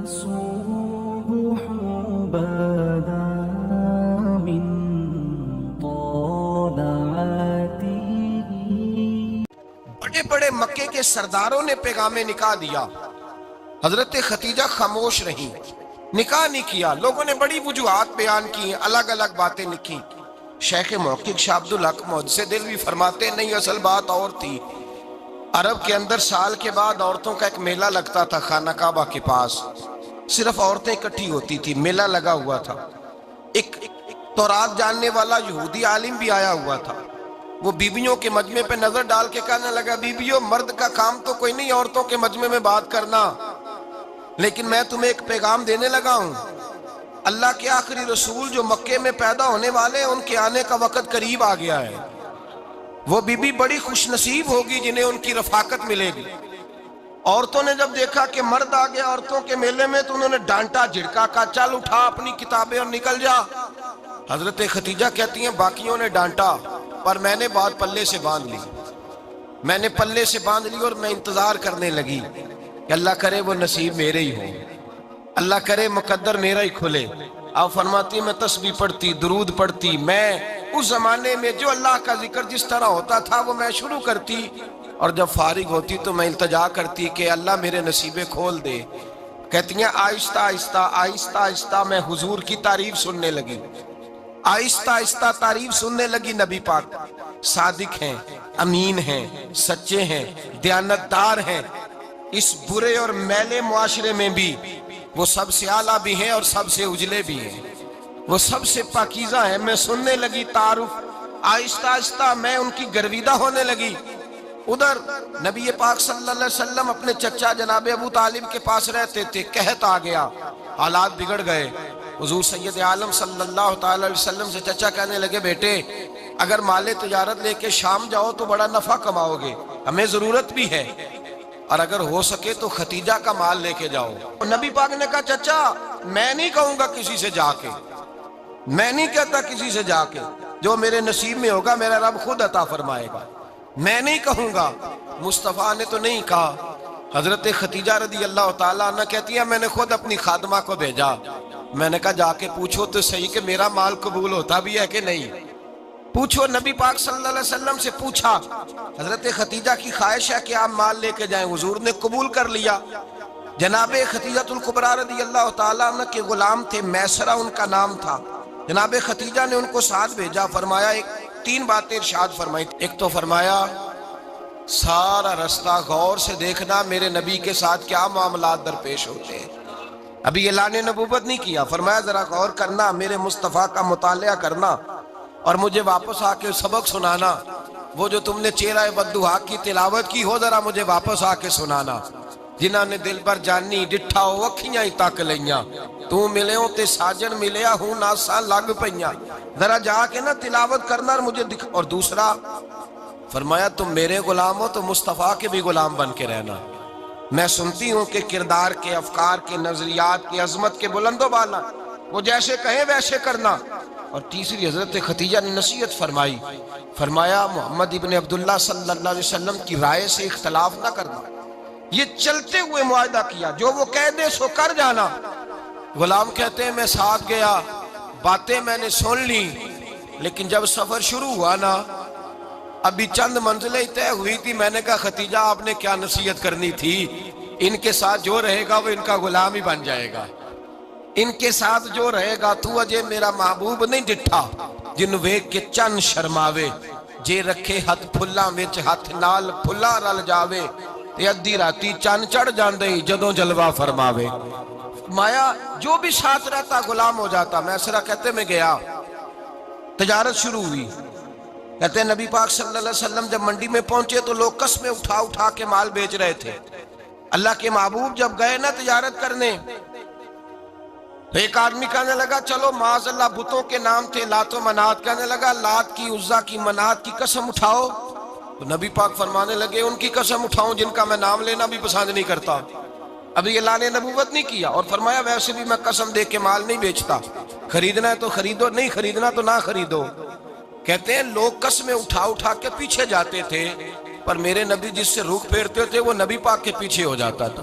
الصبح بدا من طلعته. بڑے بڑے مکے کے سرداروں نے پیغام نکاح دیا، حضرت خدیجہ خاموش رہیں، نکاح نہیں کیا۔ لوگوں نے بڑی وجوہات بیان کی، الگ الگ باتیں لکھی۔ شیخ محقق شاہ عبدالحق محدث دہلوی فرماتے نہیں، اصل بات اور تھی۔ عرب کے اندر سال کے بعد عورتوں کا ایک میلہ لگتا تھا خانہ کعبہ کے پاس، صرف عورتیں اکٹھی ہوتی تھی، میلہ لگا ہوا تھا۔ ایک تورات جاننے والا یہودی عالم بھی آیا ہوا تھا، وہ بیویوں کے مجمع پہ نظر ڈال کے کہنے لگا، بیویوں مرد کا کام تو کوئی نہیں عورتوں کے مجمع میں بات کرنا، لیکن میں تمہیں ایک پیغام دینے لگا ہوں۔ اللہ کے آخری رسول جو مکے میں پیدا ہونے والے ہیں، ان کے آنے کا وقت قریب آ گیا ہے۔ وہ بی بی بڑی خوش نصیب ہوگی جنہیں ان کی رفاقت ملے گی۔ عورتوں نے جب دیکھا کہ مرد آ گیا عورتوں کے میلے میں، تو انہوں نے ڈانٹا جھڑکا، کہا چل اٹھا اپنی کتابیں اور نکل جا۔ حضرت خدیجہ کہتی ہیں باقیوں نے ڈانٹا، پر میں نے بات پلے سے باندھ لی، میں نے پلے سے باندھ لی، اور میں انتظار کرنے لگی کہ اللہ کرے وہ نصیب میرے ہی ہو، اللہ کرے مقدر میرا ہی کھلے۔ آپ فرماتی میں تسبیح پڑھتی، درود پڑھتی، میں اس زمانے میں جو اللہ کا ذکر جس طرح ہوتا تھا وہ میں شروع کرتی، اور جب فارغ ہوتی تو میں التجا کرتی کہ اللہ میرے نصیبے کھول دے۔ کہتی ہیں آہستہ آہستہ آہستہ آہستہ میں حضور کی تعریف سننے لگی، آہستہ آہستہ تعریف سننے لگی۔ نبی پاک صادق ہیں، امین ہیں، سچے ہیں، دیانتدار ہیں، اس برے اور میلے معاشرے میں بھی وہ سب سے اعلیٰ بھی ہیں اور سب سے اجلے بھی ہیں، وہ سب سے پاکیزہ ہیں۔ میں سننے لگی تعارف، آہستہ آہستہ میں ان کی گرویدہ ہونے لگی۔ ادھر نبی پاک صلی اللہ علیہ وسلم اپنے چچا جناب ابو طالب کے پاس رہتے تھے، قحط آ گیا، حالات بگڑ گئے۔ حضور سید عالم صلی اللہ تعالی علیہ وسلم سے چچا کہنے لگے، بیٹے اگر مال تجارت لے کے شام جاؤ تو بڑا نفع کماؤ گے، ہمیں ضرورت بھی ہے، اور اگر ہو سکے تو ختیجہ کا مال لے کے جاؤ۔ نبی پاک نے کہا چچا میں نہیں کہوں گا کسی سے جا کے، میں نہیں کہتا کسی سے جا کے، جو میرے نصیب میں ہوگا میرا رب خود عطا فرمائے گا، میں نہیں کہوں گا۔ مصطفیٰ نے تو نہیں کہا۔ حضرت خدیجہ رضی اللہ تعالیٰ عنہ کہتی ہے میں نے خود اپنی خادمہ کو بھیجا، میں نے کہا جا کے پوچھو تو صحیح کہ میرا مال قبول ہوتا بھی ہے کہ نہیں، پوچھو۔ نبی پاک صلی اللہ علیہ وسلم سے پوچھا، حضرت خدیجہ کی خواہش ہے کہ آپ مال لے کے جائیں، حضور نے قبول کر لیا۔ جناب خدیجہ الکبریٰ رضی اللہ تعالیٰ عنہ کے غلام تھے، میسرہ ان کا نام تھا۔ جناب خدیجہ نے ان کو ساتھ بھیجا، فرمایا تین باتیں ارشاد فرمائی۔ ایک تو فرمایا سارا رستہ غور سے دیکھنا میرے نبی کے ساتھ کیا معاملات درپیش ہوتے ہیں۔ ابھی اعلان نبوت نہیں کیا، فرمایا ذرا غور کرنا، میرے مصطفیٰ کا مطالعہ کرنا، اور مجھے واپس آ کے سبق سنانا۔ وہ جو تم نے چہرہ بددعا کی تلاوت کی ہو ذرا مجھے واپس آ کے سنانا۔ جنہاں نے دل پر جانی ڈٹھا ہو اکھیاں ہی تک لیاں، تو ملے ہوں تے ساجن ملیا ہوں ناساں لگ پئیاں، ذرا جا کے نا تلاوت کرنا اور مجھے دکھ۔ اور دوسرا فرمایا تم میرے غلام ہو تو مصطفیٰ کے بھی غلام بن کے رہنا، میں سنتی ہوں کہ کردار کے، افکار کے، نظریات کی، عظمت کے بلند و بالا، وہ جیسے کہیں ویسے کرنا۔ اور تیسری حضرت خدیجہ نے نصیحت فرمائی، فرمایا محمد ابن عبداللہ صلی اللہ علیہ وسلم کی رائے سے اختلاف نہ کرنا۔ یہ چلتے ہوئے معاہدہ کیا، جو وہ کہہ دے سو کر جانا۔ غلام کہتے ہیں میں ساتھ گیا، باتیں میں نے سن لی، لیکن جب سفر شروع ہوا نا، ابھی چند منزلیں طے ہوئی تھی، میں نے کہا خدیجہ آپ نے کیا نصیحت کرنی تھی، ان کے ساتھ جو رہے گا وہ ان کا غلام ہی بن جائے گا، ان کے ساتھ جو رہے گا تو اجے میرا محبوب نہیں ڈٹھا، جن ویک کے چن شرماوے، جے رکھے ہاتھ پھلاں وچ ہاتھ نال پھلا رل جاوے، تے ادھی راتی چن چڑھ جاندے جدوں جلوہ فرماوے۔ مایا جو بھی ساتھ رہتا غلام ہو جاتا۔ میسرہ کہتے میں گیا، تجارت شروع ہوئی۔ کہتے ہیں نبی پاک صلی اللہ علیہ وسلم جب منڈی میں پہنچے تو لوگ قسمیں اٹھا اٹھا کے مال بیچ رہے تھے۔ اللہ کے محبوب جب گئے نا تجارت کرنے، تو ایک آدمی کہنے لگا چلو معاذ اللہ بتوں کے نام تھے لات و منات، کہنے لگا لات کی، عزا کی، منات کی قسم اٹھاؤ۔ تو نبی پاک فرمانے لگے ان کی قسم اٹھاؤں جن کا میں نام لینا بھی پسند نہیں کرتا۔ ابھی اعلان نبوت نہیں کیا، اور فرمایا ویسے بھی میں قسم دے کے مال نہیں بیچتا، خریدنا ہے تو خریدو، نہیں خریدنا تو نہ خریدو۔ کہتے ہیں لوگ قسمیں اٹھا اٹھا کے پیچھے جاتے تھے، پر میرے نبی جس سے رخ پھیرتے تھے وہ نبی پاک کے پیچھے ہو جاتا تھا۔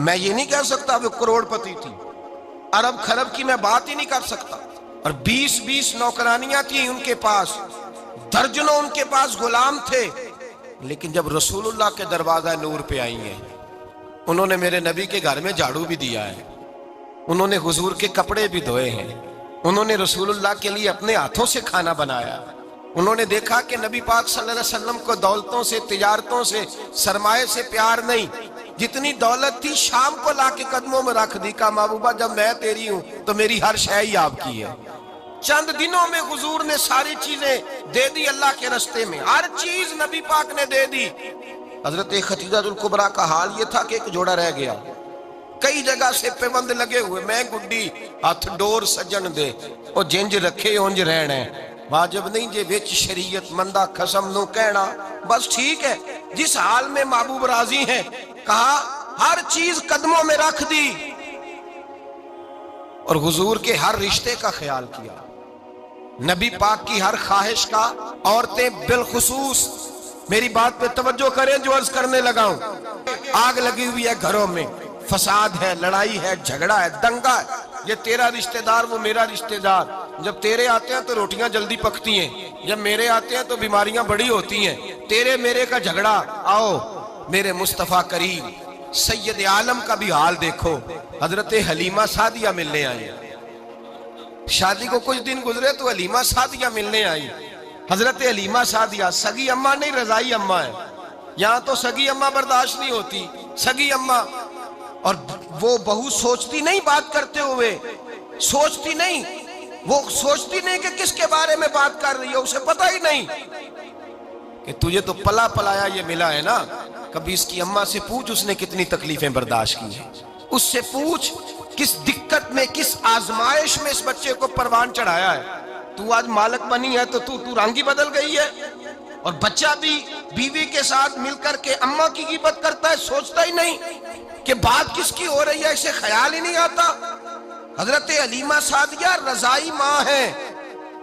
میں یہ نہیں کہہ سکتا وہ کروڑپتی تھی، ارب خرب کی میں بات ہی نہیں کر سکتا، اور 20 نوکرانیاں تھیں ان کے پاس، درجنوں ان کے پاس غلام تھے، لیکن جب رسول اللہ کے دروازہ نور پہ آئی ہیں، انہوں نے میرے نبی کے گھر میں جھاڑو بھی دیا ہے، انہوں نے حضور کے کپڑے بھی دھوئے ہیں، انہوں نے رسول اللہ کے لیے اپنے ہاتھوں سے کھانا بنایا، انہوں نے دیکھا کہ نبی پاک صلی اللہ علیہ وسلم کو دولتوں سے، تجارتوں سے، سرمایہ سے پیار نہیں، جتنی دولت تھی شام کو لا کے قدموں میں رکھ دی، کہا محبوبہ جب میں تیری ہوں تو میری ہر شے ہی آپ کی ہے۔ چند دنوں میں حضور نے ساری چیزیں دے دی اللہ کے رستے میں، ہر چیز نبی پاک نے دے دی۔ حضرت خدیجہ الکبریٰ کا حال یہ تھا کہ ایک جوڑا رہ گیا، کئی جگہ سے پیوند لگے ہوئے، میں گڈی ہاتھ ڈور سجن دے او جنج رکھے اونج رہنا ہے، واجب نہیں جے وچ شریعت مندہ قسم نو کہنا، بس ٹھیک ہے جس حال میں محبوب راضی ہیں، کہا ہر چیز قدموں میں رکھ دی، اور حضور کے ہر رشتے کا خیال کیا، نبی پاک کی ہر خواہش کا، عورتیں بالخصوص، میری بات پہ توجہ کریں جو عرض کرنے لگا ہوں، آگ لگی ہوئی ہے گھروں میں، فساد ہے، لڑائی ہے، جھگڑا ہے، دنگا ہے، یہ تیرا رشتہ دار وہ میرا رشتہ دار، جب تیرے آتے ہیں تو روٹیاں جلدی پکتی ہیں، جب میرے آتے ہیں تو بیماریاں بڑی ہوتی ہیں، تیرے میرے کا جھگڑا، آؤ میرے مصطفیٰ کریم سید عالم کا بھی حال دیکھو، حضرت حلیمہ سعدیہ ملنے آئی، شادی کو کچھ دن گزرے تو حلیمہ سعدیہ ملنے آئی، حضرت حلیمہ سعدیہ سگی اماں نہیں رضائی اماں ہے، یہاں تو سگی اماں برداشت نہیں ہوتی، سگی اماں، اور وہ بہو سوچتی نہیں بات کرتے ہوئے، سوچتی نہیں، وہ سوچتی نہیں کہ کس کے بارے میں بات کر رہی ہے، اسے پتہ ہی نہیں کہ تجھے تو پلا پلایا یہ ملا ہے نا، کبھی اس کی اماں سے پوچھ اس نے کتنی تکلیفیں برداشت کی ہیں، اس سے پوچھ کس دقت میں، کس آزمائش میں اس بچے کو پروان چڑھایا ہے، تو آج مالک بنی ہے تو تو رنگ ہی بدل گئی ہے، اور بچہ بھی بیوی کے ساتھ مل کر کے اماں کی غیبت کرتا ہے، سوچتا ہی نہیں کہ بات کس کی ہو رہی ہے، اسے خیال ہی نہیں آتا۔ حضرت حلیمہ سعدیہ رضائی ماں ہیں،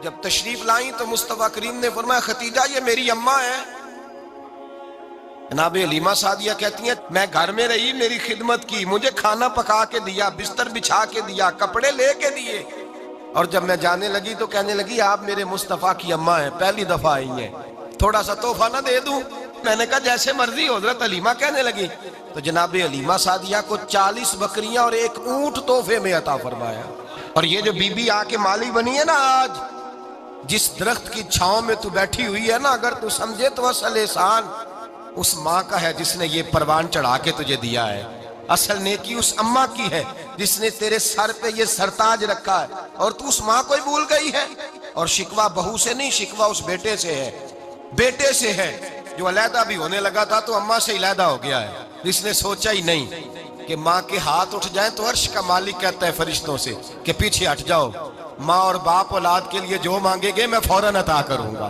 جب تشریف لائیں تو مصطفیٰ کریم نے فرمایا خدیجہ یہ میری اماں ہے، جناب حلیمہ سعدیہ کہتی ہیں میں گھر میں رہی، میری خدمت کی، مجھے کھانا پکا کے دیا، بستر بچھا کے دیا، کپڑے لے کے دیے، اور جب میں جانے لگی تو کہنے لگی آپ میرے مصطفیٰ کی اماں ہیں، پہلی دفعہ آئی ہیں، تھوڑا سا تحفہ نہ دے دوں؟ میں نے کہا جیسے مرضی، حضرت حلیمہ کہنے لگی، تو جناب حلیمہ سعدیہ کو 40 بکریاں اور 1 اونٹ تحفے میں عطا فرمایا، اور یہ جو بی بی آ کے مالی بنی ہے نا آج، جس درخت کی چھاؤں میں تو بیٹھی ہوئی ہے نا، اگر تو سمجھے تو اصل احسان اس ماں کا ہے جس نے یہ پروان چڑھا کے تجھے دیا ہے، اصل نیکی اس اماں کی ہے جس نے تیرے سر پہ یہ سرتاج رکھا ہے، اور تو اس ماں کو ہی بھول گئی ہے، اور شکوہ بہو سے نہیں، شکوہ اس بیٹے سے ہے، بیٹے سے ہے جو علیحدہ بھی ہونے لگا تھا تو اماں سے علیحدہ ہو گیا ہے، جس نے سوچا ہی نہیں کہ ماں کے ہاتھ اٹھ جائیں تو عرش کا مالک کہتا ہے فرشتوں سے کہ پیچھے ہٹ جاؤ، ماں اور باپ اولاد کے لیے جو مانگے گے میں فوراً عطا کروں گا،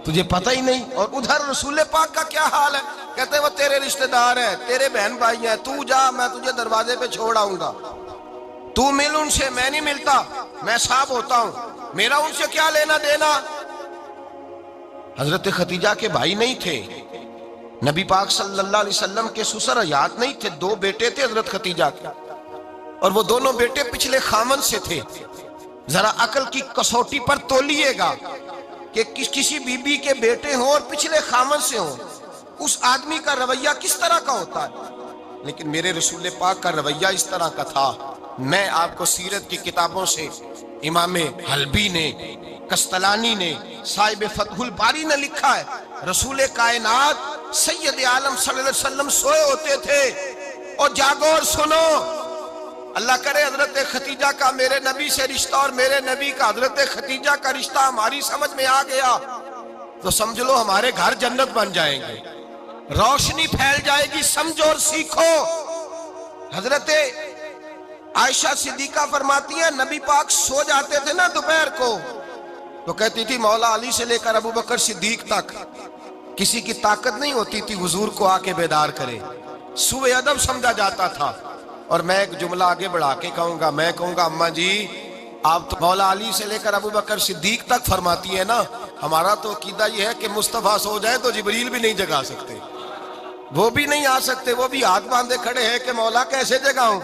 تجھے پتہ ہی نہیں۔ اور ادھر رسول پاک کا کیا حال ہے، کہتے ہیں وہ تیرے رشتہ دار ہیں، تیرے بہن بھائی ہیں، تو جا میں تجھے دروازے پہ چھوڑ آؤں گا، تو مل ان سے، میں نہیں ملتا، میں صاحب ہوتا ہوں، میرا ان سے کیا لینا دینا۔ حضرت خدیجہ کے بھائی نہیں تھے، نبی پاک صلی اللہ علیہ وسلم کے سسر حیات نہیں تھے، 2 بیٹے تھے حضرت خدیجہ کے، اور وہ دونوں بیٹے پچھلے خامن سے تھے۔ ذرا عقل کی کسوٹی پر تولیے گا کہ کسی بی بی کے بیٹے ہوں اور پچھلے خامن سے ہوں، اس آدمی کا رویہ کس طرح کا ہوتا ہے، لیکن میرے رسول پاک کا رویہ اس طرح کا تھا۔ میں آپ کو سیرت کی کتابوں سے امام حلبی نے، قسطلانی نے، صاحب فتح الباری نے لکھا ہے، رسول کائنات سید عالم صلی اللہ علیہ وسلم سوئے ہوتے تھے، اور جاگو اور سنو، اللہ کرے حضرت خدیجہ کا میرے نبی سے رشتہ اور میرے نبی کا حضرت خدیجہ کا رشتہ ہماری سمجھ میں آ گیا تو سمجھ لو ہمارے گھر جنت بن جائیں گے، روشنی پھیل جائے گی، سمجھو اور سیکھو۔ حضرت عائشہ صدیقہ فرماتی ہیں نبی پاک سو جاتے تھے نا دوپہر کو تو کہتی تھی مولا علی سے لے کر ابو بکر صدیق تک کسی کی طاقت نہیں ہوتی تھی حضور کو آ کے بیدار کرے، سوء ادب سمجھا جاتا تھا۔ اور میں ایک جملہ آگے بڑھا کے کہوں گا، میں کہوں گا اماں جی آپ تو مولا علی سے لے کر ابو بکر صدیق تک فرماتی ہے نا، ہمارا تو عقیدہ یہ ہے کہ مصطفیٰ سو جائے تو جبریل بھی نہیں جگا سکتے، وہ بھی نہیں آ سکتے، وہ بھی ہاتھ باندھے کھڑے ہیں کہ مولا کیسے جگاؤں۔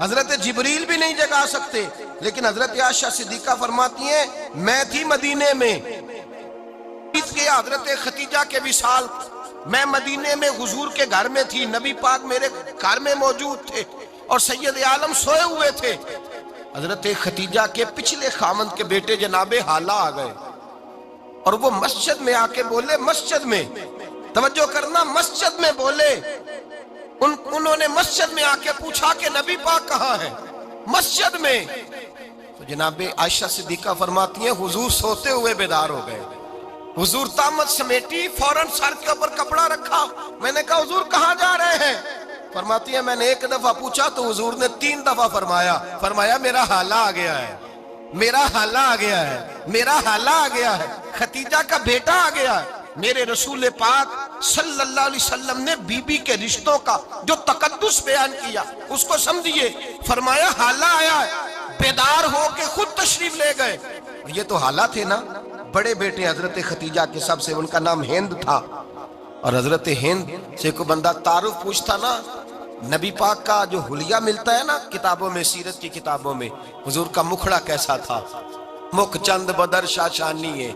حضرت جبریل بھی نہیں جگا سکتے، لیکن حضرت عائشہ صدیقہ فرماتی ہیں میں تھی مدینے میں حضرت ختیجہ کے وصال، میں مدینے میں حضور کے گھر میں تھی، نبی پاک میرے گھر میں موجود تھے اور سید عالم سوئے ہوئے تھے۔ حضرت ختیجہ کے پچھلے خامند کے بیٹے جناب حالہ آ گئے اور وہ مسجد میں آ کے بولے، مسجد میں توجہ کرنا، مسجد میں بولے، انہوں نے مسجد میں آ کے پوچھا کہ نبی پاک کہاں ہے، مسجد میں۔ تو جناب عائشہ صدیقہ فرماتی ہیں حضور سوتے ہوئے بیدار ہو گئے، حضور طامت سمیٹی، فوراً سر کے اوپر کپڑا رکھا، میں نے کہا حضور کہاں جا رہے ہیں؟ فرماتی ہے میں نے ایک دفعہ پوچھا تو حضور نے 3 دفعہ فرمایا میرا حالہ آ گیا ہے، میرا حالہ آ گیا ہے، میرا حالہ آ گیا ہے، ختیجہ کا بیٹا آ گیا ہے۔ میرے رسول پاک صلی اللہ علیہ وسلم نے بی بی کے رشتوں کا جو تقدس بیان کیا اس کو سمجھیے، فرمایا حالہ آیا ہے، بیدار ہو کے خود تشریف لے گئے۔ یہ تو حالہ تھے نا، بڑے بیٹے حضرت ختیجہ کے، سب سے ان کا نام ہند تھا، اور حضرت ہند سے کوئی بندہ تعارف پوچھتا نا، نبی پاک کا جو حلیہ ملتا ہے نا کتابوں میں، سیرت کی کتابوں میں، حضور کا مکھڑا کیسا تھا، مکھ چند بدر شاشانی ہے،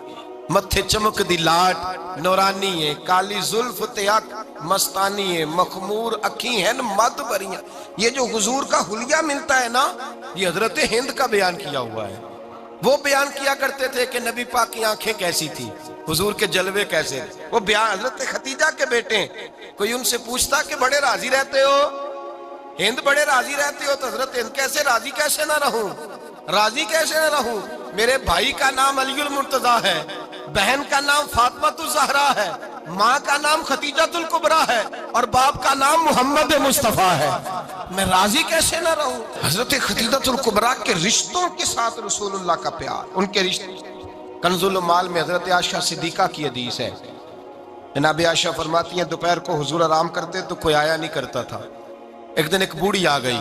متھے چمک دی لاٹ نورانی ہے، کالی زلف تیاک مستانی ہے، مخمور اکھی ہیں مد بریاں۔ یہ جو حضور کا حلیہ ملتا ہے نا، یہ حضرت ہند کا بیان کیا ہوا ہے۔ وہ بیان کیا کرتے تھے کہ نبی پاک کی آنکھیں کیسی تھی، حضور کے جلوے کیسے، وہ بیان حضرت ختیجہ کے بیٹے ہیں۔ کوئی ان سے پوچھتا کہ بڑے راضی رہتے ہو، ہند بڑے راضی رہتے ہو، تو حضرت ہند کیسے راضی کیسے نہ رہوں، راضی کیسے نہ رہوں، میرے بھائی کا نام علی المرتضیٰ ہے، بہن کا نام فاطمہ الزہرا ہے، ماں کا نام ختیجۃ الکبریٰ ہے، اور باپ کا نام محمد مصطفیٰ ہے، میں راضی کیسے نہ رہوں۔ حضرت ختیجۃ الکبریٰ کے رشتوں کے ساتھ رسول اللہ کا پیار، ان کے رشتے۔ کنز المال میں حضرت عائشہ صدیقہ کی حدیث ہے، جناب عائشہ فرماتی ہیں دوپہر کو حضور آرام کرتے تو کوئی آیا نہیں کرتا تھا۔ ایک دن ایک بوڑھی آ گئی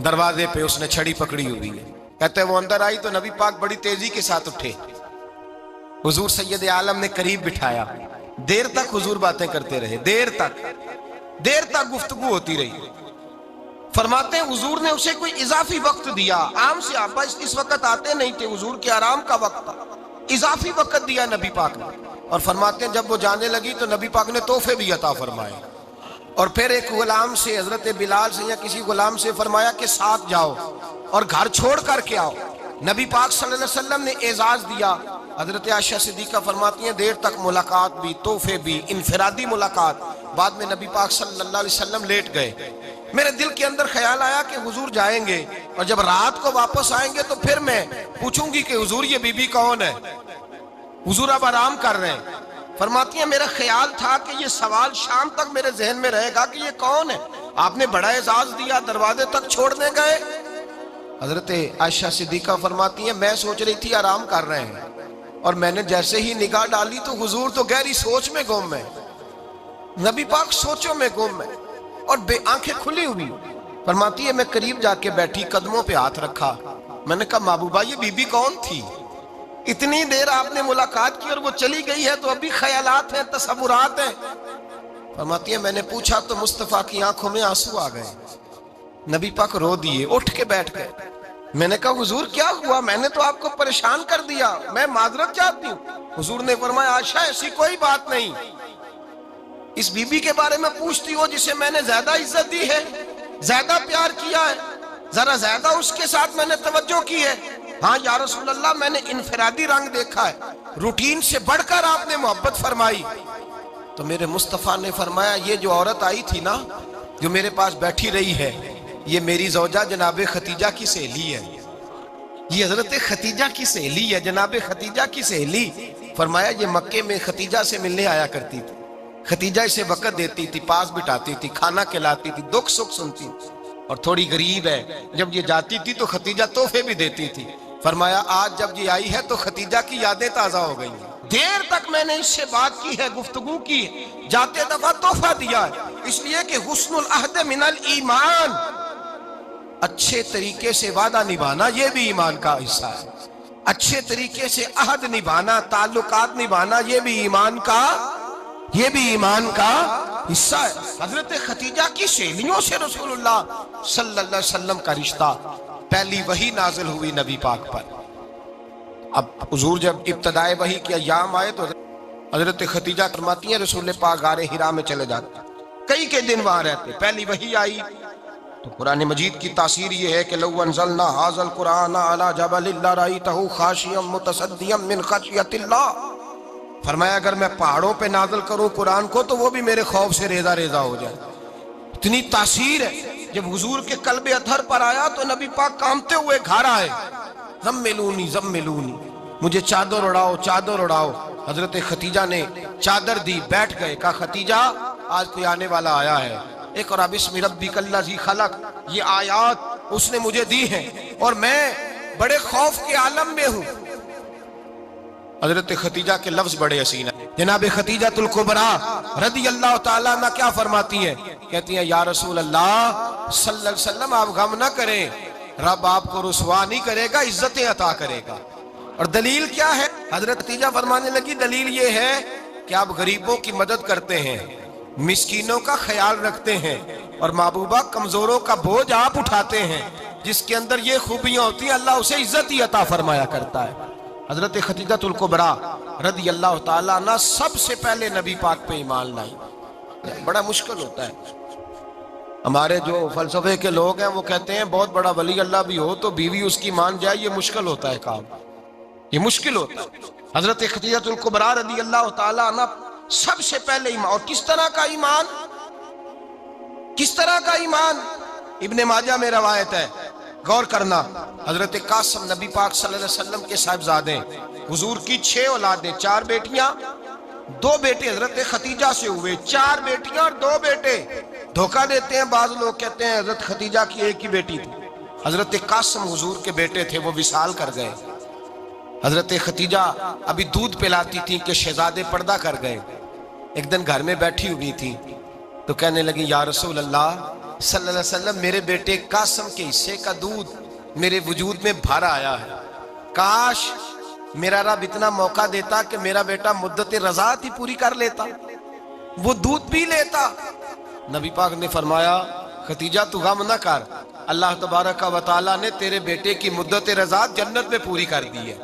دروازے پہ، اس نے چھڑی پکڑی ہوئی ہے، کہتے ہیں وہ اندر آئی تو نبی پاک بڑی تیزی کے ساتھ اٹھے، حضور سید عالم نے قریب بٹھایا، دیر تک حضور باتیں کرتے رہے، دیر تک گفتگو ہوتی رہی۔ فرماتے ہیں حضور نے اسے کوئی اضافی وقت دیا، عام صحابہ اس وقت آتے نہیں تھے، حضور کے آرام کا وقت تھا، اضافی وقت دیا نبی پاک نے، اور فرماتے ہیں جب وہ جانے لگی تو نبی پاک نے تحفے بھی عطا فرمائے، اور پھر ایک غلام سے، حضرت بلال سے یا کسی غلام سے فرمایا کہ ساتھ جاؤ اور گھر چھوڑ کر کے آؤ۔ نبی پاک صلی اللہ علیہ وسلم نے اعزاز دیا۔ حضرت عائشہ صدیقہ فرماتی ہیں دیر تک ملاقات بھی، تحفے بھی، انفرادی ملاقات۔ بعد میں نبی پاک صلی اللہ علیہ وسلم لیٹ گئے، میرے دل کے اندر خیال آیا کہ حضور جائیں گے اور جب رات کو واپس آئیں گے تو پھر میں پوچھوں گی کہ حضور یہ بی بی کون ہے، حضور اب آرام کر رہے ہیں۔ فرماتی ہیں میرا خیال تھا کہ یہ سوال شام تک میرے ذہن میں رہے گا کہ یہ کون ہے، آپ نے بڑا اعزاز دیا، دروازے تک چھوڑنے گئے۔ حضرت عائشہ صدیقہ فرماتی ہیں میں سوچ رہی تھی آرام کر رہے ہیں، اور میں نے جیسے ہی نگاہ ڈالی تو حضور تو گہری سوچ میں گم ہے، نبی پاک سوچوں میں گم ہے اور بے آنکھیں کھلی ہوئی۔ فرماتی ہے میں قریب جا کے بیٹھی، قدموں پہ ہاتھ رکھا، میں نے کہا محبوبہ یہ بی بی کون تھی، اتنی دیر آپ نے ملاقات کی اور وہ چلی گئی ہے تو ابھی خیالات ہیں، تصورات ہیں۔ فرماتی ہے میں نے پوچھا تو مصطفیٰ کی آنکھوں میں آنسو آ گئے، نبی پاک رو دیے، اٹھ کے بیٹھ گئے۔ میں نے کہا حضور کیا ہوا، میں نے تو آپ کو پریشان کر دیا، میں معذرت چاہتی ہوں۔ حضور نے فرمایا عائشہ ایسی کوئی بات نہیں، اس بی بی کے بارے میں پوچھتی ہو جسے میں نے زیادہ عزت دی ہے، زیادہ پیار کیا ہے، ذرا زیادہ اس کے ساتھ میں نے توجہ کی ہے۔ ہاں یا رسول اللہ میں نے انفرادی رنگ دیکھا ہے، روٹین سے بڑھ کر آپ نے محبت فرمائی۔ تو میرے مصطفیٰ نے فرمایا یہ جو عورت آئی تھی نا، جو میرے پاس بیٹھی رہی ہے، یہ میری زوجہ جناب ختیجہ کی سہیلی ہے، یہ حضرت ختیجہ کی سہیلی ہے، جناب ختیجہ کی سہیلی۔ فرمایا یہ مکے میں ختیجہ سے ملنے آیا کرتی تھی، ختیجہ اسے وقت دیتی تھی، پاس بٹھاتی تھی، کھانا کھلاتی تھی، دکھ سکھ سنتی تھی، اور تھوڑی غریب ہے، جب یہ جاتی تھی تو ختیجہ تحفے بھی دیتی تھی۔ فرمایا آج جب یہ آئی ہے تو ختیجہ کی یادیں تازہ ہو گئی ہیں، دیر تک میں نے اس سے بات کی ہے، گفتگو کی ہے، جاتے دفعہ تحفہ دیا ہے، اس لیے کہ حسن العہد من الایمان، اچھے طریقے سے وعدہ نبھانا یہ بھی ایمان کا حصہ ہے، اچھے طریقے سے عہد نبھانا، تعلقات نبھانا یہ بھی ایمان کا حصہ ہے۔ حضرت خدیجہ کی سہیلیوں سے رسول اللہ صلی اللہ علیہ وسلم کا رشتہ، پہلی وحی نازل ہوئی نبی پاک پر۔ اب حضور جب ابتدائے وحی کے ایام آئے تو حضرت خدیجہ فرماتی ہیں رسول پاک غار حرا میں چلے جاتے، کئی کے دن وہاں رہتے۔ پہلی وحی آئی تو قرآن مجید کی تاثیر یہ ہے کہ لو انزلنا ھذا القرآن علی جبل لرأیتہ خاشعا متصدعا من خشیۃ اللہ، فرمایا اگر میں پہاڑوں پہ نازل کروں قرآن کو تو وہ بھی میرے خوف سے ریزہ ریزہ ہو جائے۔ اتنی تاثیر ہے۔ جب حضور کے قلب اطہر پر آیا تو نبی پاک کانپتے ہوئے گھر آئے، زملونی زملونی، مجھے چادر اڑاؤ چادر اڑاؤ۔ حضرت خدیجہ نے چادر دی، بیٹھ گئے، کہا خدیجہ آج کوئی آنے والا آیا ہے، اقرأ بسم ربک الذی خلق، یہ آیات اس نے مجھے دی ہیں اور میں بڑے خوف کے عالم میں ہوں۔ حضرت خدیجہ کے لفظ بڑے حسین ہیں۔ جناب خدیجہ الکبریٰ رضی اللہ تعالیٰ عنہ کیا فرماتی ہیں؟ کہتی ہیں یا رسول اللہ صلی اللہ علیہ وسلم آپ غم نہ کریں، رب آپ کو رسوا نہیں کرے گا، عزتیں عطا کرے گا۔ اور دلیل کیا ہے؟ حضرت خدیجہ فرمانے لگی دلیل یہ ہے کہ آپ غریبوں کی مدد کرتے ہیں، مسکینوں کا خیال رکھتے ہیں، اور محبوبہ کمزوروں کا بوجھ آپ اٹھاتے ہیں۔ جس کے اندر یہ خوبیاں ہوتی ہیں اللہ اسے عزت ہی عطا فرمایا کرتا ہے۔ حضرت خدیجہ الکبریٰ رضی اللہ تعالیٰ عنہ سب سے پہلے نبی پاک پہ ایمان لائی۔ بڑا مشکل ہوتا ہے، ہمارے جو فلسفے کے لوگ ہیں وہ کہتے ہیں بہت بڑا ولی اللہ بھی ہو تو بیوی اس کی مان جائے، یہ مشکل ہوتا ہے کام، یہ مشکل ہوتا ہے۔ حضرت خدیجہ الکبریٰ رضی اللہ تعالیٰ عنہ سب سے پہلے ایمان، اور کس طرح کا ایمان؟ کس طرح کا ایمان؟ ابن ماجہ میں روایت ہے، غور کرنا، حضرت قاسم نبی پاک صلی اللہ علیہ وسلم کے صاحبزادے، حضور کی 6 اولادیں، 4 بیٹیاں 2 بیٹے حضرت خدیجہ سے ہوئے، 4 بیٹیاں اور 2 بیٹے۔ دھوکہ دیتے ہیں بعض لوگ، کہتے ہیں حضرت خدیجہ کی ایک ہی بیٹی تھی۔ حضرت قاسم حضور کے بیٹے تھے، وہ وصال کر گئے۔ حضرت خدیجہ ابھی دودھ پلاتی تھی کہ شہزادے پردہ کر گئے۔ ایک دن گھر میں بیٹھی ہوئی تھی تو کہنے لگی یا رسول اللہ صلی اللہ علیہ وسلم میرے بیٹے قاسم کے حصے کا دودھ میرے وجود میں بھر آیا ہے، کاش میرا رب اتنا موقع دیتا کہ میرا بیٹا مدت رضاعت ہی پوری کر لیتا، وہ دودھ پی لیتا۔ نبی پاک نے فرمایا خدیجہ تو غم نہ کر، اللہ تبارک و تعالیٰ نے تیرے بیٹے کی مدت رضاعت جنت میں پوری کر دی ہے،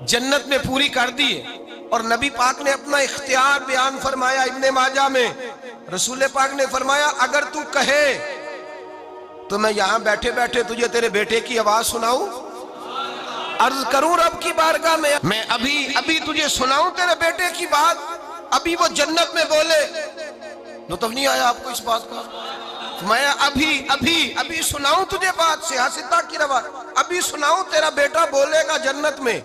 جنت میں پوری کر دی ہے۔ اور نبی پاک نے اپنا اختیار بیان فرمایا ابن ماجہ میں، رسول پاک نے فرمایا اگر تو کہے تو میں یہاں بیٹھے بیٹھے تجھے تیرے بیٹے کی آواز سناؤں، عرض کروں رب کی بارگاہ میں ابھی تجھے سناؤں تیرے بیٹے کی بات، ابھی وہ جنت میں بولے۔ لطف نہیں آیا آپ کو اس بات کا؟ میں ابھی سناؤں تجھے بات، سیاستہ کی روایت، ابھی سناؤں تیرا بیٹا بولے گا جنت میں،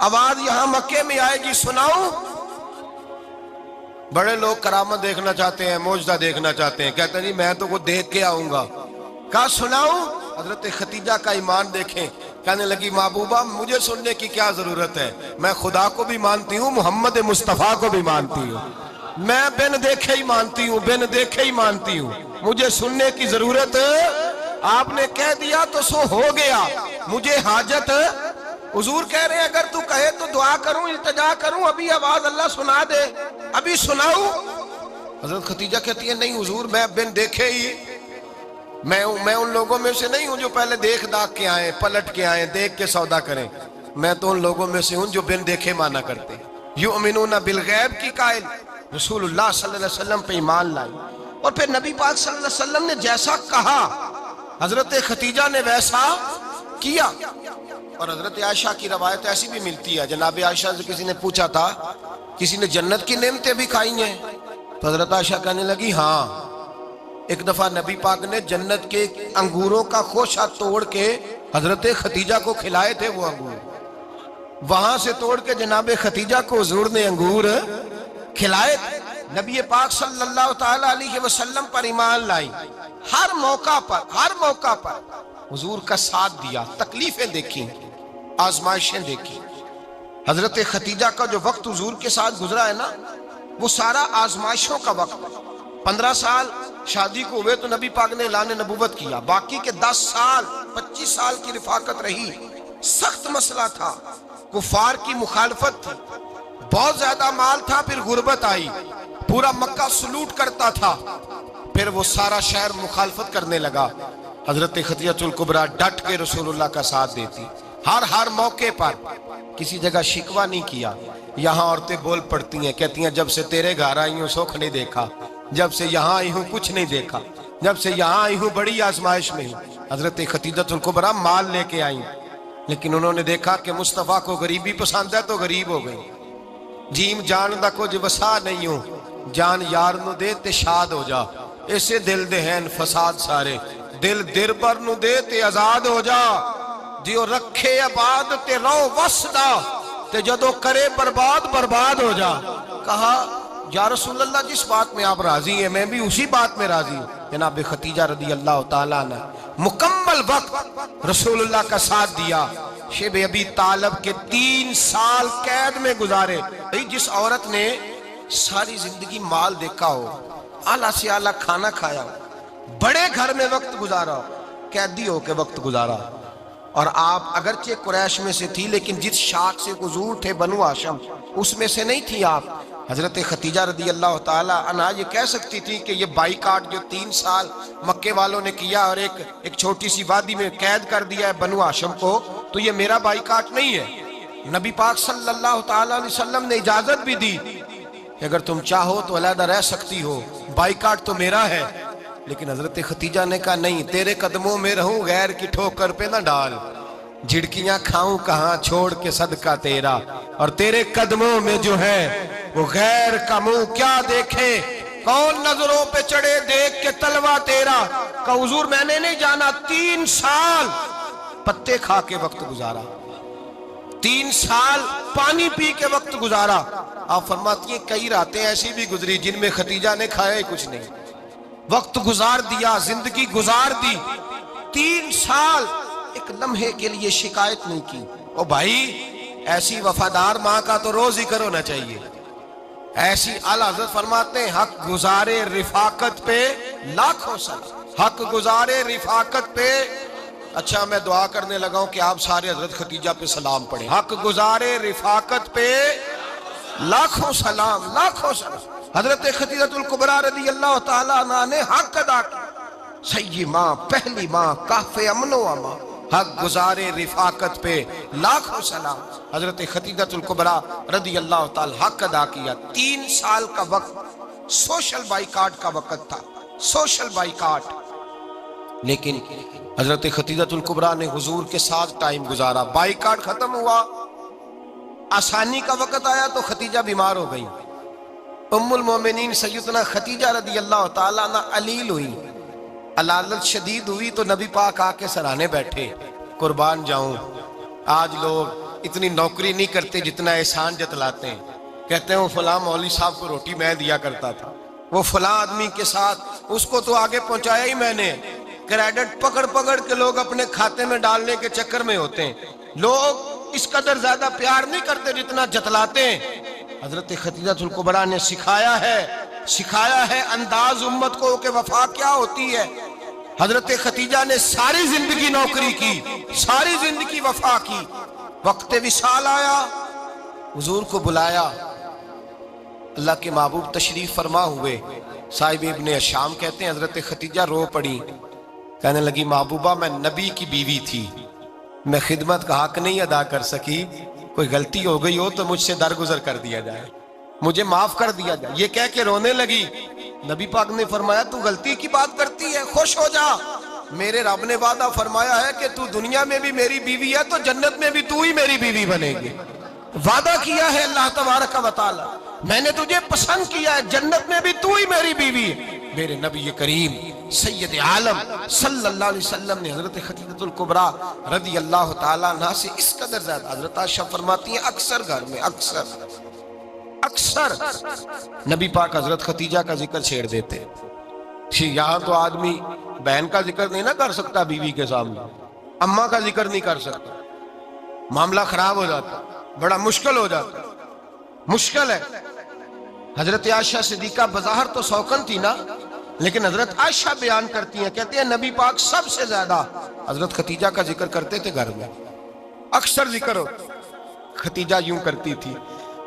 آواز یہاں مکے میں آئے گی، سناؤں؟ بڑے لوگ کرامت دیکھنا چاہتے ہیں، معجزہ دیکھنا چاہتے ہیں، کہتے ہیں جی میں تو وہ دیکھ کے آؤں گا۔ کہا سناؤں؟ حضرت خدیجہ کا ایمان دیکھیں، کہنے لگی محبوبہ مجھے سننے کی کیا ضرورت ہے، میں خدا کو بھی مانتی ہوں، محمد مصطفیٰ کو بھی مانتی ہوں، میں بن دیکھے ہی مانتی ہوں، بن دیکھے ہی مانتی ہوں، مجھے سننے کی ضرورت آپ نے کہہ دیا تو سو ہو گیا، مجھے حاجت۔ حضور کہہ رہے ہیں اگر تو کہے تو دعا کروں، التجا کروں، ابھی آواز اللہ سنا دے، ابھی سناؤں؟ حضرت خدیجہ کہتی ہے نہیں حضور میں بن دیکھے ہی، میں ان لوگوں میں سے نہیں ہوں جو پہلے دیکھ داکھ کے آئیں، پلٹ کے آئیں، دیکھ کے سودا کریں، میں تو ان لوگوں میں سے ہوں جو بن دیکھے مانا کرتے ہیں۔ یؤمنون بالغیب کی قائل رسول اللہ صلی اللہ علیہ وسلم پہ ایمان لائی، اور پھر نبی پاک صلی اللہ علیہ وسلم نے جیسا کہا حضرت خدیجہ نے ویسا کیا۔ اور حضرت عائشہ کی روایت ایسی بھی ملتی ہے، جناب عائشہ سے کسی نے پوچھا تھا کسی نے جنت کی نعمتیں بھی کھائی ہیں؟ تو حضرت عائشہ کہنے لگی ہاں، ایک دفعہ نبی پاک نے جنت کے انگوروں کا خوشہ توڑ کے حضرت خدیجہ کو کھلائے تھے، وہ انگور وہاں سے توڑ کے جناب خدیجہ کو حضور نے انگور کھلائے تھے۔ نبی پاک صلی اللہ تعالیٰ علیہ وسلم پر ایمان لائی، ہر موقع پر حضور کا ساتھ دیا، تکلیفیں دیکھیں، آزمائشیں دیکھیں۔ حضرت خدیجہ کا جو وقت حضور کے ساتھ گزرا ہے نا، وہ سارا آزمائشوں کا وقت۔ 15 سال شادی کو ہوئے تو نبی پاک نے اعلان نبوت کیا، باقی کے 10 سال 25 سال کی رفاقت رہی، سخت مسئلہ تھا، کفار کی مخالفت تھی، بہت زیادہ مال تھا، پھر غربت آئی، پورا مکہ سلوٹ کرتا تھا، پھر وہ سارا شہر مخالفت کرنے لگا، حضرت خدیجہ الکبریٰ ڈٹ کے رسول اللہ کا ساتھ دیتی، ہر موقع پر کسی جگہ شکوہ نہیں کیا۔ یہاں عورتیں بول پڑتی ہیں، کہتی ہیں جب سے تیرے گھر آئی ہوں سکھ نہیں دیکھا، جب سے یہاں آئی ہوں کچھ نہیں دیکھا، جب سے یہاں آئی ہوں بڑی آزمائش میں ہوں۔ حضرت خدیجہ الکبریٰ مال لے کے آئیں، لیکن انہوں نے دیکھا کہ مصطفیٰ کو غریبی پسند ہے تو غریب ہو گئی۔ جیم جان دا کچھ وسا نہیں ہوں، جان یار نو دے تے شاد ہو جا، اسے دل دہن فساد سارے، دل دربر نو دے تے آزاد ہو جا، دیو رکھے آباد تے رو وسدا تے جدو کرے برباد برباد ہو جا۔ کہا یا رسول اللہ جس بات میں آپ راضی ہیں میں بھی اسی بات میں راضی ہوں۔ جناب خدیجہ رضی اللہ تعالیٰ نے مکمل وقت رسول اللہ کا ساتھ دیا۔ شیب ابی طالب کے 3 سال قید میں گزارے۔ جس عورت نے ساری زندگی مال دیکھا ہو، اعلیٰ سے اعلیٰ کھانا کھایا ہو، بڑے گھر میں وقت گزارا ہو، قیدی ہو کے وقت گزارا، اور آپ اگرچہ قریش میں سے تھی لیکن جس شاخ سے حضور تھے بنو ہاشم اس میں سے نہیں تھی آپ۔ حضرت خدیجہ رضی اللہ تعالیٰ عنہا یہ کہہ سکتی تھی کہ یہ بائیکاٹ جو 3 سال مکے والوں نے کیا اور ایک چھوٹی سی وادی میں قید کر دیا ہے بنو ہاشم کو، تو یہ میرا بائیکاٹ نہیں ہے۔ نبی پاک صلی اللہ تعالیٰ علیہ وسلم نے اجازت بھی دی کہ اگر تم چاہو تو علیحدہ رہ سکتی ہو، بائیکاٹ تو میرا ہے۔ لیکن حضرت خدیجہ نے کہا نہیں، تیرے قدموں میں رہوں غیر کی ٹھوکر پہ نہ ڈال، جھڑکیاں کھاؤں کہاں چھوڑ کے صدقہ تیرا، اور تیرے قدموں میں جو ہے وہ غیر کا منہ کیا دیکھے، کون نظروں پہ چڑھے دیکھ کے تلوا تیرا۔ کہ حضور میں نے نہیں جانا، 3 سال پتے کھا کے وقت گزارا، 3 سال پانی پی کے وقت گزارا۔ آپ فرماتی ہیں کئی راتیں ایسی بھی گزری جن میں خدیجہ نے کھایا ہی کچھ نہیں، وقت گزار دیا، زندگی گزار دی۔ 3 سال ایک لمحے کے لیے شکایت نہیں کی۔ او بھائی ایسی وفادار ماں کا تو روز ذکر ہونا چاہیے۔ ایسی اعلیٰ حضرت فرماتے ہیں حق گزارے رفاقت پہ لاکھوں سلام، حق گزارے رفاقت پہ۔ اچھا میں دعا کرنے لگا ہوں کہ آپ سارے حضرت خدیجہ پہ سلام پڑھیں۔ حق گزارے رفاقت پہ لاکھوں سلام، لاکھوں سلام۔ حضرت خدیجہ الکبریٰ رضی اللہ تعالیٰ عنہ نے حق ادا کیا، سیدی ماں، پہلی ماں، کہف امن و امان، حق گزارے رفاقت پہ لاکھوں سلام۔ حضرت خدیجہ الکبریٰ رضی اللہ تعالیٰ حق ادا کیا۔ 3 سال کا وقت سوشل بائیکاٹ کا وقت تھا، سوشل بائیکاٹ، لیکن حضرت خدیجہ الکبریٰ نے حضور کے ساتھ ٹائم گزارا۔ بائیکاٹ ختم ہوا، آسانی کا وقت آیا تو خدیجہ بیمار ہو گئی۔ ام المومنین سیدنا خدیجہ رضی اللہ تعالیٰ عنہ علیل ہوئی، علالت شدید ہوئی تو نبی پاک آ کے سرانے بیٹھے۔ قربان جاؤں آج لوگ اتنی نوکری نہیں کرتے جتنا احسان جتلاتے ہیں، کہتے ہیں وہ فلاں مولوی صاحب کو روٹی میں دیا کرتا تھا، وہ فلاں آدمی کے ساتھ اس کو تو آگے پہنچایا ہی میں نے۔ کریڈٹ پکڑ پکڑ کے لوگ اپنے کھاتے میں ڈالنے کے چکر میں ہوتے ہیں، لوگ اس قدر زیادہ پیار نہیں کرتے جتنا جتلاتے ہیں۔ حضرت خدیجہ الکبریٰ نے سکھایا ہے انداز امت کو کہ وفا کیا ہوتی ہے۔ حضرت خدیجہ نے ساری زندگی نوکری کی، ساری زندگی وفا کی۔ وقت وصال آیا، حضور کو بلایا، اللہ کے محبوب تشریف فرما ہوئے۔ صاحب ابن الشام کہتے ہیں حضرت خدیجہ رو پڑی، کہنے لگی محبوبہ میں نبی کی بیوی تھی، میں خدمت کا حق نہیں ادا کر سکی، کوئی غلطی ہو گئی ہو تو مجھ سے درگزر کر دیا جائے، مجھے معاف کر دیا جائے۔ یہ کہہ کے رونے لگی۔ نبی پاک نے فرمایا تو غلطی کی بات کرتی ہے، خوش ہو جا، میرے رب نے وعدہ فرمایا ہے کہ تو دنیا میں بھی میری بیوی ہے تو جنت میں بھی تو ہی میری بیوی بنے گی۔ وعدہ کیا ہے اللہ تبارک و تعالی، میں نے تجھے پسند کیا ہے، جنت میں بھی تو ہی میری بیوی ہے۔ میرے نبی کریم سید عالم صلی اللہ علیہ وسلم نے حضرت خدیجہ الکبریٰ رضی اللہ تعالیٰ عنہ سے اس قدر زیادہ، حضرت عائشہ فرماتی ہیں اکثر گھر میں اکثر نبی پاک حضرت خدیجہ کا ذکر چھیڑ دیتے۔ یہاں تو آدمی بہن کا ذکر نہیں نہ کر سکتا بیوی کے سامنے، اماں کا ذکر نہیں کر سکتا، معاملہ خراب ہو جاتا، بڑا مشکل ہو جاتا، مشکل ہے۔ حضرت عائشہ صدیقہ بظاہر تو سوکن تھی نا، لیکن حضرت عائشہ بیان کرتی ہیں، کہتے ہیں نبی پاک سب سے زیادہ حضرت خدیجہ کا ذکر کرتے تھے گھر میں، اکثر ذکر ہو۔ خدیجہ یوں کرتی تھی،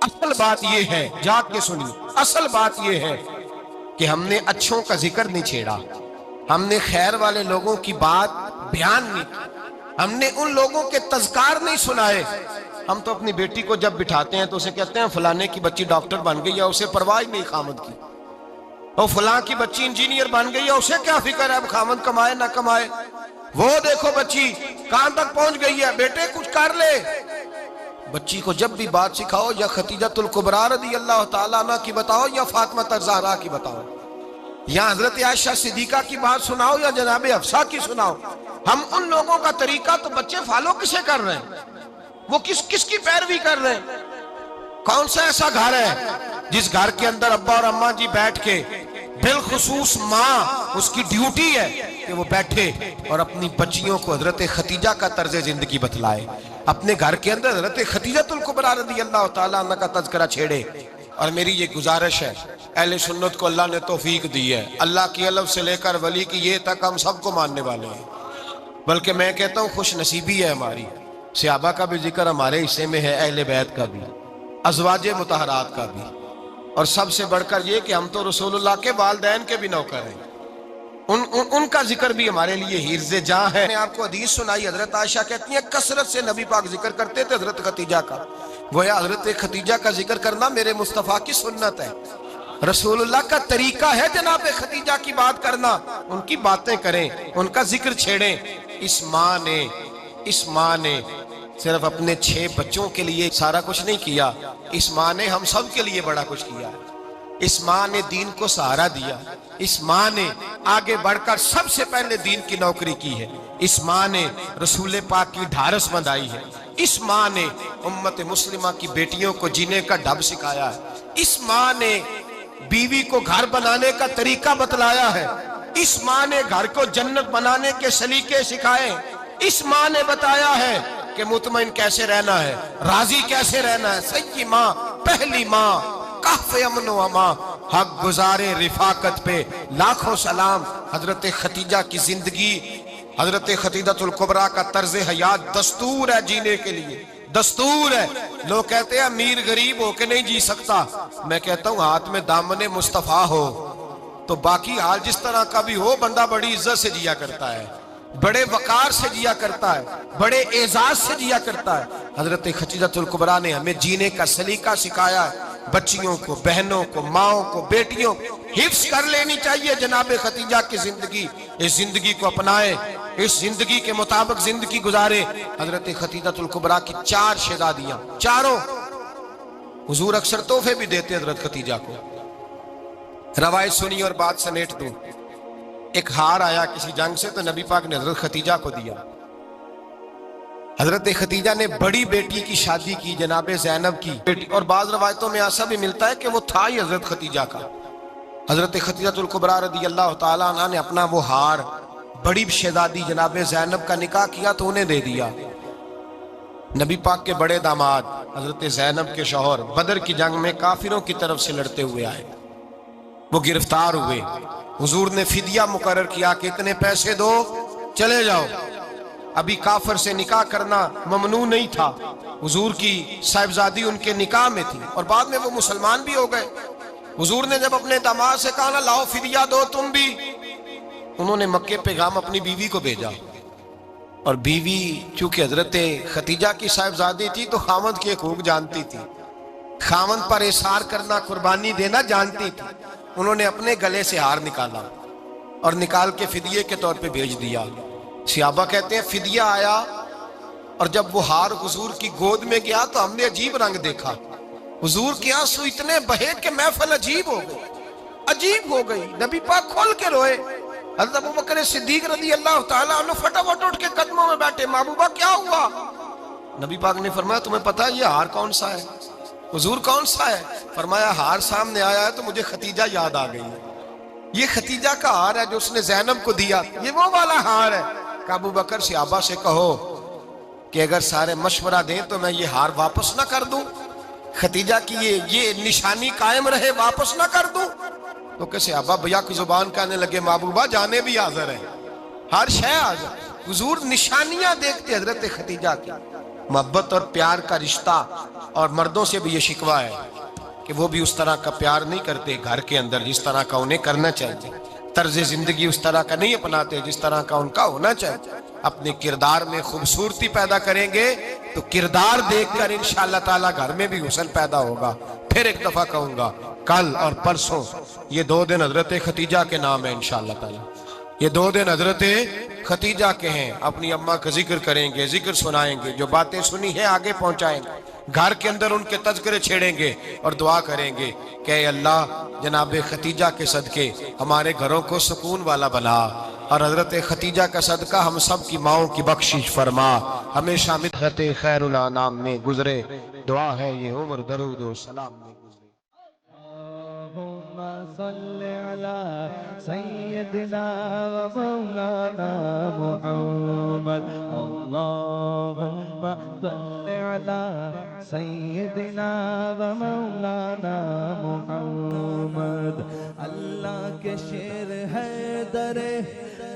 اصل بات یہ ہے، جاگ کے سنیے، اصل بات یہ ہے کہ ہم نے اچھوں کا ذکر نہیں چھیڑا، ہم نے خیر والے لوگوں کی بات بیان نہیں کی، ہم نے ان لوگوں کے تذکار نہیں سنائے۔ ہم تو اپنی بیٹی کو جب بٹھاتے ہیں تو اسے کہتے ہیں فلانے کی بچی ڈاکٹر بن گئی ہے، اسے پرواہ نہیں خامد کی، اور فلاں کی بچی انجینئر بن گئی ہے، اسے کیا فکر ہے اب خامد کمائے نہ کمائے، وہ دیکھو بچی کہاں تک پہنچ گئی ہے، بیٹے کچھ کر لے۔ بچی کو جب بھی بات سکھاؤ یا خدیجۃ الکبریٰ رضی اللہ تعالیٰ عنہ کی بتاؤ یا فاطمہ الزہرا کی بتاؤ، یا حضرت عائشہ صدیقہ کی بات سناؤ یا جناب حفصہ کی سناؤ۔ ہم ان لوگوں کا طریقہ تو بچے فالو کسے کر رہے ہیں، وہ کس کی پیروی کر رہے ہیں؟ کون سا ایسا گھر ہے جس گھر کے اندر ابا اور اماں جی بیٹھ کے، بالخصوص ماں اس کی ڈیوٹی ہے کہ وہ بیٹھے اور اپنی بچیوں کو حضرت خدیجہ کا طرز زندگی بتلائے، اپنے گھر کے اندر حضرت خدیجۃ الکبریٰ رضی اللہ تعالیٰ عنہ کا تذکرہ چھیڑے۔ اور میری یہ گزارش ہے، اہل سنت کو اللہ نے توفیق دی ہے، اللہ کی الف سے لے کر ولی کی یہ تک ہم سب کو ماننے والے ہیں، بلکہ میں کہتا ہوں خوش نصیبی ہے ہماری، صحابہ کا بھی ذکر ہمارے حصے میں ہے، اہل بیت کا بھی، ازواج مطہرات کا بھی، اور سب سے بڑھ کر یہ کہ ہم تو رسول اللہ کے والدین کے بھی نوکر ہیں، ان کا ذکر بھی ہمارے لیے حرز جاں ہے۔ میں نے آپ کو حدیث سنائی، حضرت عائشہ کہتی ہیں کثرت سے نبی پاک ذکر کرتے تھے حضرت خدیجہ کا، گویا حضرت خدیجہ کا ذکر کرنا میرے مصطفیٰ کی سنت ہے، رسول اللہ کا طریقہ ہے جناب خدیجہ کی بات کرنا، ان کی باتیں کریں، ان کا ذکر چھیڑیں۔ اس ماں نے صرف اپنے 6 بچوں کے لیے سارا کچھ نہیں کیا، اس ماں نے ہم سب کے لیے بڑا کچھ کیا، اس ماں نے دین کو سہارا دیا، اس ماں نے آگے بڑھ کر سب سے پہلے دین کی نوکری کی ہے، اس ماں نے رسول پاک کی ڈھارس بندھائی ہے، اس ماں نے امت مسلمہ کی بیٹیوں کو جینے کا ڈھب سکھایا ہے، اس ماں نے بیوی کو گھر بنانے کا طریقہ بتلایا ہے، اس ماں نے گھر کو جنت بنانے کے سلیقے سکھائے، اس ماں نے بتایا ہے کہ مطمئن کیسے رہنا ہے، راضی کیسے رہنا ہے۔ سیدی ماں، پہلی ماں، کہف امن و امان، حق گزارے رفاقت پہ لاکھوں سلام۔ حضرت خدیجہ کی زندگی، حضرت خدیجۃ الکبریٰ کا طرز حیات دستور ہے جینے کے لیے، دستور ہے۔ لوگ کہتے ہیں امیر غریب ہو کے نہیں جی سکتا، میں کہتا ہوں ہاتھ میں دامن مصطفیٰ ہو تو باقی حال جس طرح کا بھی ہو، بندہ بڑی عزت سے جیا کرتا ہے، بڑے وقار سے جیا کرتا ہے، بڑے اعزاز سے جیا کرتا ہے۔ حضرت خدیجۃ الکبریٰ نے ہمیں جینے کا سلیقہ سکھایا ہے، بچیوں کو، بہنوں کو، ماؤں کو، بیٹیوں کو حفظ کر لینی چاہیے جناب خدیجہ کی زندگی، اس زندگی کو اپنائے، اس زندگی کے مطابق زندگی گزارے۔ حضرت خدیجۃ الکبریٰ کی 4 شہزادیاں، چاروں حضور اکثر تحفے بھی دیتے حضرت خدیجہ کو۔ روایت سنی اور بات سمیٹ دوں، ایک ہار آیا کسی جنگ سے تو نبی پاک نے حضرت خدیجہ کو دیا۔ حضرت خدیجہ نے بڑی بیٹی کی شادی کی، جناب زینب کی بیٹی، اور بعض روایتوں میں ایسا بھی ملتا ہے کہ وہ تھا ہی حضرت خدیجہ کا۔ حضرت خدیجۃ الکبریٰ رضی اللہ تعالیٰ عنہ نے اپنا وہ ہار بڑی شہزادی جناب زینب کا نکاح کیا تو انہیں دے دیا۔ نبی پاک کے بڑے داماد حضرت زینب کے شوہر بدر کی جنگ میں کافروں کی طرف سے لڑتے ہوئے آئے، وہ گرفتار ہوئے، حضور نے فدیہ مقرر کیا کہ اتنے پیسے دو چلے جاؤ۔ ابھی کافر سے نکاح کرنا ممنوع نہیں تھا، حضور کی صاحبزادی ان کے نکاح میں تھی اور بعد میں وہ مسلمان بھی ہو گئے۔ حضور نے جب اپنے داماد سے کہا نا لاؤ فدیہ دو تم بھی، انہوں نے مکے پیغام اپنی بیوی کو بھیجا، اور بیوی چونکہ حضرت خدیجہ کی صاحبزادی تھی تو خاوند کے حقوق جانتی تھی، خاوند پر احسار کرنا، قربانی دینا جانتی تھی۔ انہوں نے اپنے گلے سے ہار نکالا اور نکال کے فدیے کے طور پہ بھیج دیا۔ صحابہ کہتے ہیں فدیہ آیا اور جب وہ ہار حضور کی گود میں گیا تو ہم نے عجیب رنگ دیکھا، حضور کے آنسو اتنے بہے کہ محفل عجیب ہو گئی، عجیب ہو گئی، نبی پاک کھول کے روئے۔ حضرت ابوبکر صدیق رضی اللہ تعالیٰ عنہ فٹافٹ اٹھ کے قدموں میں بیٹھے، محبوبہ کیا ہوا؟ نبی پاک نے فرمایا تمہیں پتہ ہے یہ ہار کون سا ہے؟ حضور کون سا ہے؟ فرمایا ہار سامنے آیا ہے تو مجھے خدیجہ یاد آ گئی ہے، یہ خدیجہ کا ہار ہے جو اس نے زینب کو دیا، یہ وہ والا ہار ہے۔ کہ ابوبکر صحابہ سے کہو کہ اگر سارے مشورہ دیں تو میں یہ ہار واپس نہ کر دوں، خدیجہ کی یہ نشانی قائم رہے، واپس نہ کر دوں؟ تو کہ صحابہ بھیا کی زبان کہنے لگے محبوبہ جانے بھی حاضر ہیں، ہر شے حاضر۔ حضور نشانیاں دیکھتے حضرت خدیجہ کی، محبت اور پیار کا رشتہ، اور مردوں سے بھی یہ شکوہ ہے کہ وہ بھی اس طرح کا پیار نہیں کرتے گھر کے اندر جس طرح کا انہیں کرنا چاہیے، طرز زندگی اس طرح کا نہیں اپناتے جس طرح کا ان کا ہونا چاہیے۔ اپنے کردار میں خوبصورتی پیدا کریں گے تو کردار دیکھ کر انشاءاللہ تعالیٰ گھر میں بھی حسن پیدا ہوگا۔ پھر ایک دفعہ کہوں گا، کل اور پرسوں یہ 2 دن حضرت ختیجہ کے نام ہے انشاءاللہ تعالیٰ، یہ 2 دن حضرت ختیجہ کے ہیں۔ اپنی اماں کا ذکر کریں گے، ذکر سنائیں گے، جو باتیں سنی ہیں آگے پہنچائیں گے، گھر کے اندر ان کے تذکرے چھیڑیں گے اور دعا کریں گے کہ اے اللہ جناب ختیجہ کے صدقے ہمارے گھروں کو سکون والا بنا، اور حضرت ختیجہ کا صدقہ ہم سب کی ماؤں کی بخشش فرما، ہمیشہ مدحت خیر الانام میں گزرے۔ دعا ہے یہ عمر درود و سلام میں گزرے۔ اللهم صل على سيدنا ومولانا محمد، اللهم صل على سيدنا ومولانا محمد۔ اللہ کے شیر ہے در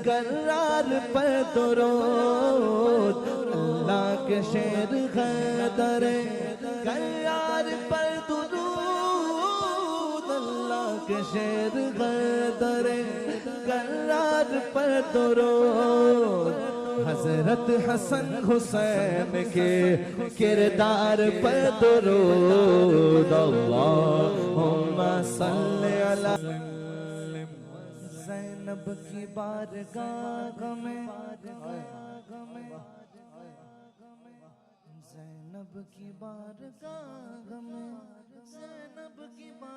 کرار پر درود، اللہ کے شیر ہے در کرار پر درود، اللہ کے شیر ہے در کرار پر درود، حضرت حسن حسین کے کردار پر درود، اللہم صلی علی زینب کی بارگاہ میں، زینب کی بارگاہ میں، زینب کی بارگاہ